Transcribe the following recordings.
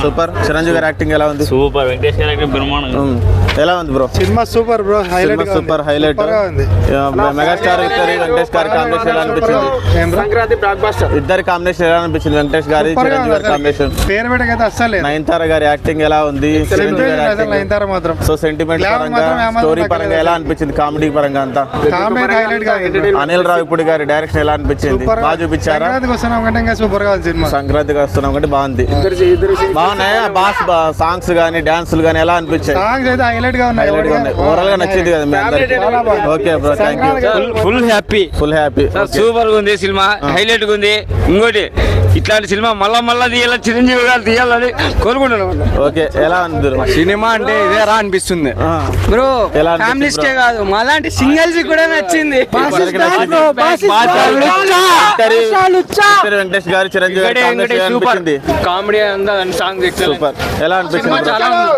Super. Chiranjeevi గారి acting ఎలా ఉంది? సూపర్. వెంకటేష్ గారి యాక్టింగ్ బ్రహ్మాండం. ఎలా ఉంది bro? Cinema super bro, highlight super highlight. Megastar ఇద్దరి వెంకటేష్ గారి కాంబినేషన్ ఎలా అనిపించింది? Sankranti block buster. ఇద్దరి కాంబినేషన్ ఎలా అనిపించింది? వెంకటేష్ గారి చిరంజీవి గారి కాంబినేషన్. పేరు పెట్టకైతే అస్సలు. నయనతార గారి యాక్టింగ్ ఎలా ఉంది? నయనతార మాత్రం సో సెంటిమెంట్ పరంగా, స్టోరీ పరంగా ఎలా అనిపించింది? కామెడీ పరంగా అంతా అనిల్ రావిపూడి గారి డైరెక్షన్ ఎలా అనిపించింది? బాగా చూపించారా? సూపర్ గా సినిమా. సంక్రాంతికి వస్తున్నాం కంటే బాగుంది. బాగున్నాయా బాస్? సాంగ్స్ గానీ డాన్సులు గానీ ఎలా అనిపించాయి? సాంగ్స్ అయితే హైలైట్ గా ఉన్నాయి. ఓవరాల్ గా నచ్చింది కదా మీ అందరికి? Okay bro, thank you. Full happy. Super గా ఉంది సినిమా, హైలైట్ గా ఉంది. ఇంకోటి ఇట్లాంటి సినిమా మళ్ళా తీయాలి, చిరంజీవి గారు తీయాలని కోరుకుంటున్నాను. ఓకే, ఎలా ఉంది సినిమా? అంటే ఇదే రా అనిపిస్తుంది బ్రో. ఫ్యామిలీస్ కే కాదు, మాలాంటి సింగిల్స్ కూడా నచ్చింది. వెంకటేష్ గారు చిరంజీవి గారి కామెడీ సాంగ్ సూపర్. ఎలా అనిపించింది?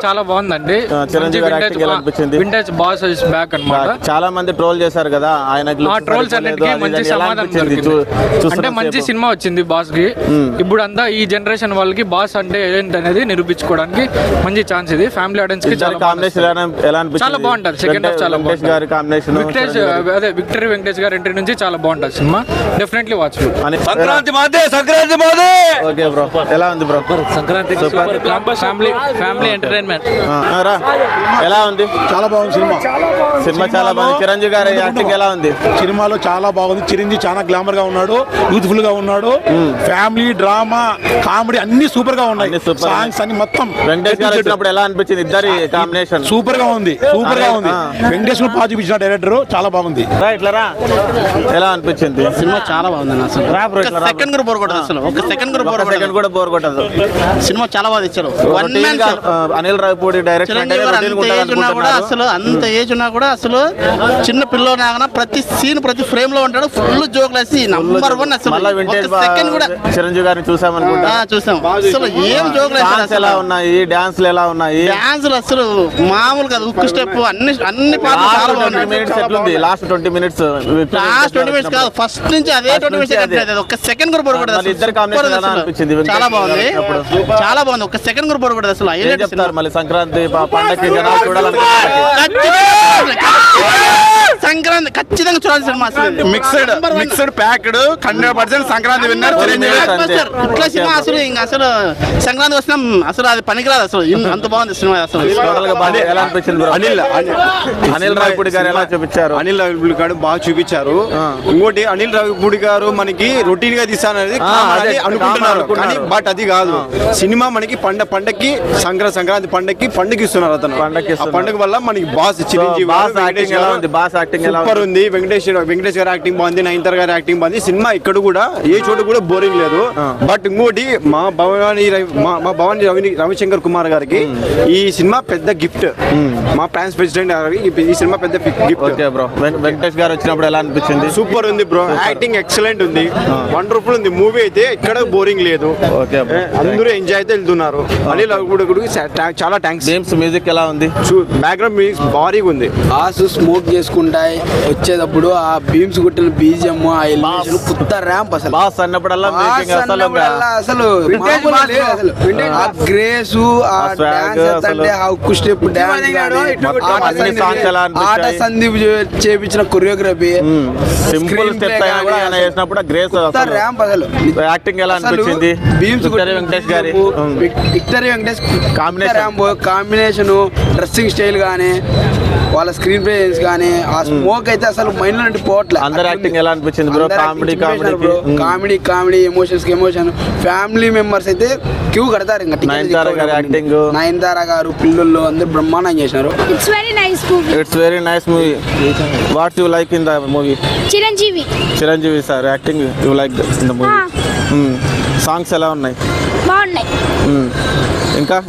చాలా బాగుందండి. చిరంజీవి గారి యాక్టింగ్ ఎలా అనిపించింది? వింటేజ్ బాస్ ఇస్ బ్యాక్ అన్నమాట. చాలా మంది ట్రోల్ చేశారు కదా ఆయన. ట్రోల్స్ అన్నిటికీ మంచి సమాధానం దొరికింది. అంటే మంచి సినిమా వచ్చింది బాస్ కి. ఇప్పుడు అంతా ఈ జనరేషన్ వాళ్ళకి బాస్ అంటే ఏంటి అనేది నిరూపించుకోవడానికి మంచి ఛాన్స్ ఇది. ఫ్యామిలీ ఆడియన్స్ కి చాలా బాగుంటది. సెకండ్ హాఫ్ చాలా బాగుంటుంది. విక్టరీ వెంకటేష్ గారి ఎంట్రీ నుంచి చాలా బాగుంటది సినిమా. Definitely watch. సంక్రాంతి మాదే, సంక్రాంతి మాదే. ఓకే బ్రో, ఎలా ఉంది బ్రో? Sankranti family entertainment. ఎలా ఉంది? చాలా బాగుంది సినిమా. సినిమా చాలా బాగుంది. చిరంజీవి గారి యాక్టింగ్ ఎలా ఉంది? సినిమాలో చాలా బాగుంది. చిరంజీవి చాలా గ్లామర్ గా ఉన్నాడు, యూత్ఫుల్ గా ఉన్నాడు. ఫ్యామిలీ డ్రామా కామెడీ అన్ని సూపర్ గా ఉన్నాయి. సాంగ్స్ అన్ని మొత్తం. వెంకటేష్ గారు వచ్చినప్పుడు ఎలా అనిపించింది? ఇద్దరి కాంబినేషన్ సూపర్ గా ఉంది. వెంకటేష్ పాజిటివ్ ఇచ్చిన డైరెక్టర్ చాలా బాగుంది. ఇట్లా ఎలా అనిపించింది? సినిమా చాలా బాగుంది. సెకండ్ కూడా బోర్ కొట్టదు అసలు. ఒక సెకండ్ కూడా బోర్ కొట్టదు. సినిమా చాలా బాగా ఇచ్చారు. అనిల్ రావిపూడి డైరెక్షన్ అసలు అంత ఏజ్ ఉన్నా కూడా అసలు చిన్న పిల్లలు ప్రతి సీన్ ప్రతి ఫ్రేమ్ లో ఉంటాడు. ఫుల్ జోక్ వేసి నంబర్ 1 అసలు. సెకండ్ కూడా చిరంజీవి గారిని చూసామనుకుంటా. చూసాం. అసలు ఏం జోక్ ఎలా ఉన్నాయి? డాన్స్లు ఎలా ఉన్నాయి? డాన్సులు అసలు మామూలు కాదు. ఉక్కు స్టెప్ అన్ని పాటలు చాలా బాగున్నాయి. లాస్ట్ 20 మినిట్స్ కాదు, ఫస్ట్ నుంచి అదే 20 మినిట్స్. ఒక సెకండ్ కూడా బోర్ కొట్టదు. చాలా బాగుంది, చాలా బాగుంది. ఒక సెకండ్ కూడా బోర్ కొట్టదు అసలు. చెప్తారు మళ్ళీ సంక్రాంతి పండగకి జనాలు చూడాలని. సంక్రాంతి ఖచ్చితంగా చూడాలి cinema. Mixed packed 100% Sankranti winner ఇట్లా సినిమా అసలు ఇంకా అసలు సంక్రాంతి వస్తున్నాం అసలు అది పనికిరాదు అసలు. అంత బాగుంది సినిమా అసలు. ఎలా అనిపించింది? అనిల్ రావిపూడి గారు ఎలా చూపించారు? అనిల్ రావిపూడి గారు బాగా చూపించారు. ఇంకోటి అనిల్ రావిపూడి గారు మనకి రొటీన్ గా తీస్తాననేది అనుకుంటున్నారు కానీ బట్ అది కాదు. సినిమా మనకి పండగకి సంక్రాంతి పండగకి పండుగ ఇస్తున్నారు. అతను పండుగ వల్ల మనకి బాస్ చిరంజీవి సూపర్ ఉంది. వెంకటేష్ గారి యాక్టింగ్ బాగుంది. నయనతార గారి యాక్టింగ్ బాగుంది. సినిమా ఇక్కడ కూడా ఏ చోట కూడా బోరింగ్ లేదు. బట్ ఇంకోటి మా భవాని రవిశంకర్ కుమార్ గారికి ఈ సినిమా పెద్ద గిఫ్ట్. మా ఫ్రాన్స్ ప్రెసిడెంట్ గారికి ఈ సినిమా పెద్ద గిఫ్ట్. వెంకటేష్ గారు వచ్చినప్పుడు ఎలా అనిపించింది? సూపర్ ఉంది బ్రో. యాక్టింగ్ ఎక్సలెంట్ ఉంది. వండర్ఫుల్ ఉంది. మూవీ అయితే ఎక్కడ బోరింగ్ లేదు. అందరూ ఎంజాయ్ అయితే వెళ్తున్నారు. అనిల్ చాలా థ్యాంక్స్. మ్యూజిక్ ఎలా ఉంది? బ్యాక్గ్రౌండ్ మ్యూజిక్ భారీగా ఉంది. ఆసు స్మోక్ చేసుకుంటాయి వచ్చేటప్పుడు ఆ బీమ్స్ కొట్టిన బీజిఎం కొత్త ర్యాంప్ అసలు. బాస్ అన్నప్పుడల్లా అసలు గ్రేస్ స్టెప్ ఆట సందీప్ చేపించిన కొరియోగ్రఫీ సింపుల్ స్టెప్ అయినా కూడా ఆయన చేసినప్పుడు గ్రేస్ ర్యాంప్ అసలు. యాక్టింగ్ ఎలా అనిపించింది? బీమ్స్ వెంకటేష్ గారి victory Venkatesh combination, dressing style గానీ వాళ్ళ స్క్రీన్ ప్రెజెన్స్ కానీ ఆ స్మోక్ అయితే అసలు మైండ్ లో నుండి పోవట్లేదు. అందరి యాక్టింగ్ ఎలా అనిపించింది bro? Comedy emotion family members అయితే క్యూ కడతారు. ఇంకా నయనతార గారు పిల్లలు అందరూ బ్రహ్మాండం చేశారు. It's very nice movie. What you like in the movie? Chiranjeevi sir acting you like in the movie. Songs ఎలా ఉన్నాయి? బాగున్నాయి.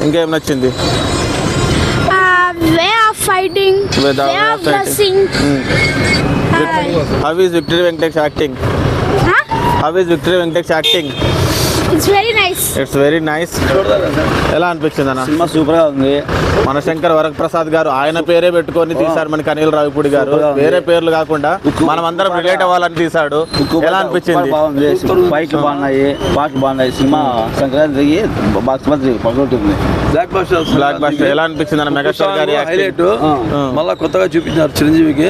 ఇంకేం నచ్చింది? Way of fighting, way of dressing. How is Victory Venkatesh acting? How is Victory Venkatesh acting? It's very nice. It's very nice. ఎలా అనిపించింది అన్న? Cinema super గా ఉంది. మనశంకర్ వరప్రసాద్ గారు ఆయన పేరే పెట్టుకొని తీశారు మనకి. అనిల్ రావిపూడి గారు వేరే పేర్లు కాకుండా మనం అందరం రిలేట్ అవ్వాలని తీశాడు. ఎలా అనిపించింది? బాగుంది, ఫైట్లు బాగున్నాయి, పాటలు బాగున్నాయి. సినిమా సంక్రాంతికి బాక్స్ పగులుతుంది. Block buster. ఎలా అనిపించింది అన్న మెగాస్టార్ గారి హైలైట్? మళ్ళా కొత్తగా చూపించారు చిరంజీవికి.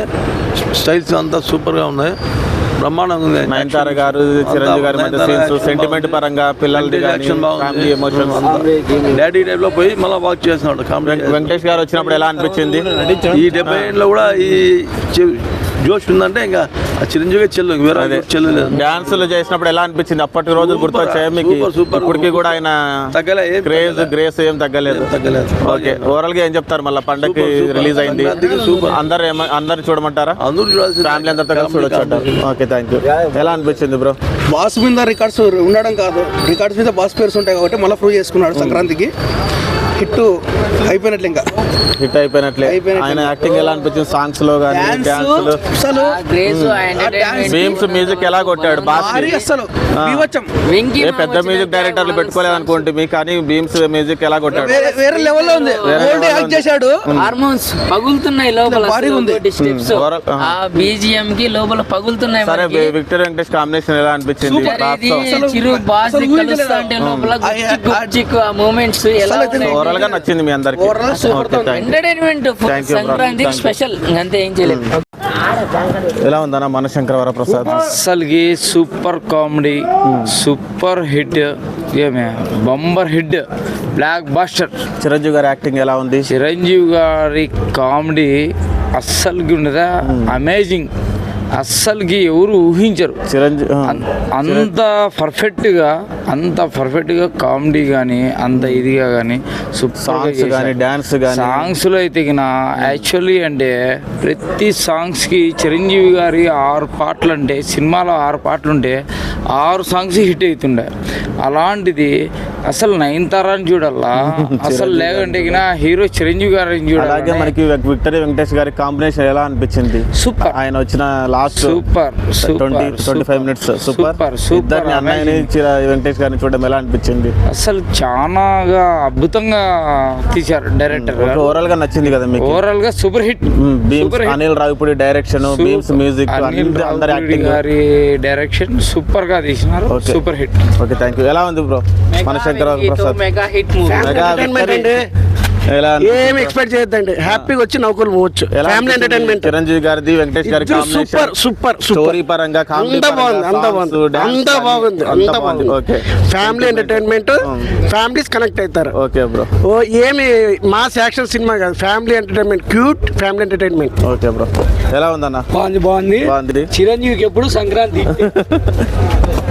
స్టైల్స్ అంతా సూపర్ గా ఉన్నాయి, బ్రహ్మాండంగా ఉంది. నయనతార గారు చిరంజీవి గారి మధ్య సీన్స్ సెంటిమెంట్ పరంగా పిల్లలది ఫ్యామిలీ ఎమోషన్స్ డాడీ టైప్ లో పోయి మళ్ళీ వాక్ చేస్తున్నాడు. కామెడీ. వెంకటేష్ గారు వచ్చినప్పుడు ఎలా అనిపించింది? ఈ 70 ఏళ్ళలో కూడా ఈ జోష్ ఉందంటే ఇంకా ఆ చిరంజీవి చెల్లు వేరే చెల్లు లేదు. డాన్సులు చేసినప్పుడు ఎలా అనిపించింది? అప్పటి రోజులు గుర్తొచ్చాయి మీకు? సూపర్. ఇప్పటికి కూడా ఆయన తగ్గలే, గ్రేస్ ఏం తగ్గలేదు. ఓకే, ఓవరాల్ గా ఏం చెప్తారు? మళ్ళీ పండగకి రిలీజ్ అయింది, అందరు చూడమంటారా? అందరూ చూడాల్సింది, ఫ్యామిలీ అందరితో కలిసి చూడొచ్చు. Okay, thank you. ఎలా అనిపించింది బ్రో? బాస్ మీద రికార్డ్స్ ఉండడం కాదు, రికార్డ్స్ మీద బాస్ పేర్స్ ఉంటాయి కాబట్టి మళ్ళీ ప్రూవ్ చేసుకున్నాడు. సంక్రాంతికి హిట్ అయిపోయినట్లు, ఇంకా హిట్ అయిపోయినట్లే. ఆయన యాక్టింగ్ ఎలా అనిపించింది? సాంగ్స్ లో కానీ డాన్సులు, బీమ్స్ మ్యూజిక్ ఎలా కొట్టాడు? అసలు పెద్ద మ్యూజిక్ డైరెక్టర్లు పెట్టుకోలేదు అనుకోండి మీకు, కానీ బీమ్స్ మ్యూజిక్ ఎలా కొట్టాడు? వేరే లెవెల్లో ఉంది. యాక్ట్ చేశాడు. హార్మోన్స్ పగులుతున్నాయి లోపల, స్టెప్స్ ఆ బీజిఎం కి లోపల పగులుతున్నాయి. సరే, విక్టర్ వెంకటేష్ కాంబినేషన్ ఎలా అనిపించింది? చిరు బాస్ కలుస్తుంటే లోపల గుచ్చిక్ ఆ మూమెంట్స్ ఎలా ఓవరాల్ గా నచ్చింది మీ అందరికి? ఎంటర్టైన్మెంట్ సంక్రాంతి స్పెషల్, అంతే, ఏం చేయలేదు. ఎలా ఉందన్న మనశంకర్ వరప్రసాద్? అసలుకి సూపర్ కామెడీ, సూపర్ హిట్, ఏమే bumper hit, black buster. Chiranjeevi గారి యాక్టింగ్ ఎలా ఉంది? చిరంజీవి గారి కామెడీ అస్సలుకి ఉండదా, అమేజింగ్. అస్సలుకి ఎవరు ఊహించరు. చిరంజీవి అంత పర్ఫెక్ట్గా కామెడీ కానీ అంత ఇదిగా కానీ సాంగ్స్ కానీ డాన్స్ కానీ. సాంగ్స్లో అయితే యాక్చువల్లీ అంటే ప్రతి సాంగ్స్కి చిరంజీవి గారి 6 పాటలు అంటే, సినిమాలో 6 పాటలు ఉంటే 6 సాంగ్స్ హిట్ అవుతుండే. అలాంటిది అసలు నయనతారాని చూడాలా, అసలు లేకుంటే హీరో చిరంజీవి గారిని చూడాలి. అలాగే మనకి విక్టరీ వెంకటేష్ గారి కాంబినేషన్ ఎలా అనిపించింది? సూపర్. ఆయన వచ్చిన లాస్ట్ సూపర్ 25 మినిట్స్ సూపర్. ఇద్దరిని అన్నయ్యని వెంకటేష్ గారిని చూడడం ఎలా అనిపించింది? అసలు చాలాగా అద్భుతంగా తీశారు డైరెక్టర్. ఓవరాల్ గా నచ్చింది కదా మీకు? ఓవరాల్ గా super hit. Anil Ravipudi direction, Bheems music, అందరి యాక్టింగ్, గారి డైరెక్షన్ సూపర్ గా తీసినారు. Super hit. Okay, thank you. ఎలా ఉంది bro Manashankar Varaprasad? Mega hit movie. ఏమి ఎక్స్పెక్ట్ చేయొద్దండి, హ్యాపీగా వచ్చి నౌకలు పోవచ్చు. Family entertainment. చిరంజీవి గారిది, వెంకటేష్ గారి సూపర్ స్టోరీ పరంగా అంతా బాగుంది. Okay, family entertainment, families connect అవుతారు. Okay bro. ఏమి మాస్ యాక్షన్ సినిమా కాదు, family entertainment, cute family entertainment. Okay bro. ఎలా ఉందన్న? బాగుంది. బాగుంది. చిరంజీవికి ఎప్పుడు సంక్రాంతి.